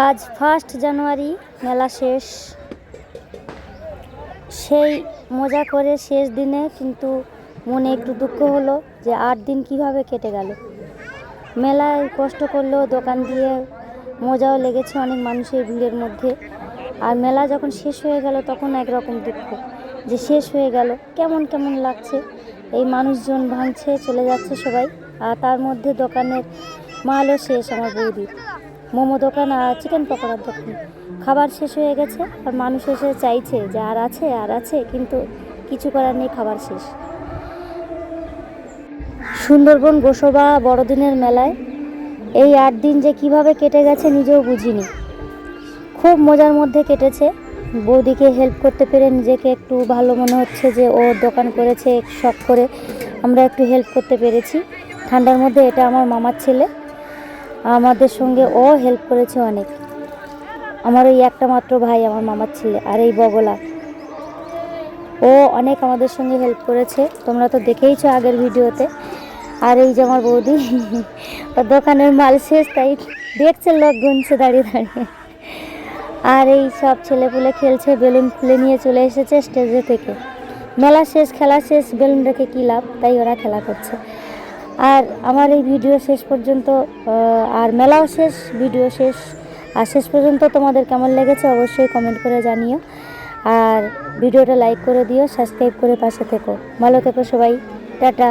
আজ 1 জানুয়ারি মেলা শেষ। সেই মজা করে শেষ দিনে কিন্তু মনে একটু দুঃখ হলো যে 8 দিন কিভাবে কেটে গেল। মেলায় কষ্ট করলেও দোকান দিয়ে মজাও লেগেছে অনেক মানুষের ভিড়ের মধ্যে। আর মেলা যখন শেষ হয়ে গেল তখন একরকম দুঃখ যে শেষ হয়ে গেল, কেমন কেমন লাগছে। এই মানুষজন ভাঙছে, চলে যাচ্ছে সবাই। আর তার মধ্যে দোকানের মালও শেষ। আমার বৌদির মোমো দোকান আর চিকেন পকোড়ার দোকান, খাবার শেষ হয়ে গেছে। আর মানুষ এসে চাইছে যে আর আছে, কিন্তু কিছু করার নেই, খাবার শেষ। সুন্দরবন গোসবা বড়দিনের মেলায় এই 8 দিন যে কিভাবে কেটে গেছে নিজেও বুঝিনি। খুব মজার মধ্যে কেটেছে। বৌদিকে হেল্প করতে পেরে নিজেকে একটু ভালো মনে হচ্ছে যে ও দোকান করেছে, শখ করে আমরা একটু হেল্প করতে পেরেছি। ঠান্ডার মধ্যে এটা আমার মামার ছেলে, আমাদের সঙ্গে ও হেল্প করেছে অনেক। আমার ওই একটা মাত্র ভাই আমার মামার ছেলে, আর এই বগলা ও অনেক আমাদের সঙ্গে হেল্প করেছে, তোমরা তো দেখেইছো আগের ভিডিওতে। আর এই যে আমার বৌদি দোকানের মাল শেষ, তাই দেখছে লোক গুনছে দাঁড়িয়ে দাঁড়িয়ে। আর এই সব ছেলেপুলে খেলছে, বেলুন খুলে নিয়ে চলে এসেছে স্টেজে থেকে। মেলা শেষ, খেলা শেষ, বেলুন রেখে কী লাভ, তাই ওরা খেলা করছে। আর আমার এই ভিডিও শেষ পর্যন্ত, আর মেলাও শেষ, ভিডিও শেষ। আর শেষ পর্যন্ত তোমাদের কেমন লেগেছে অবশ্যই কমেন্ট করে জানিও। আর ভিডিওটা লাইক করে দিও, সাবস্ক্রাইব করে পাশে থেকো। ভালো থেকো সবাই, টাটা।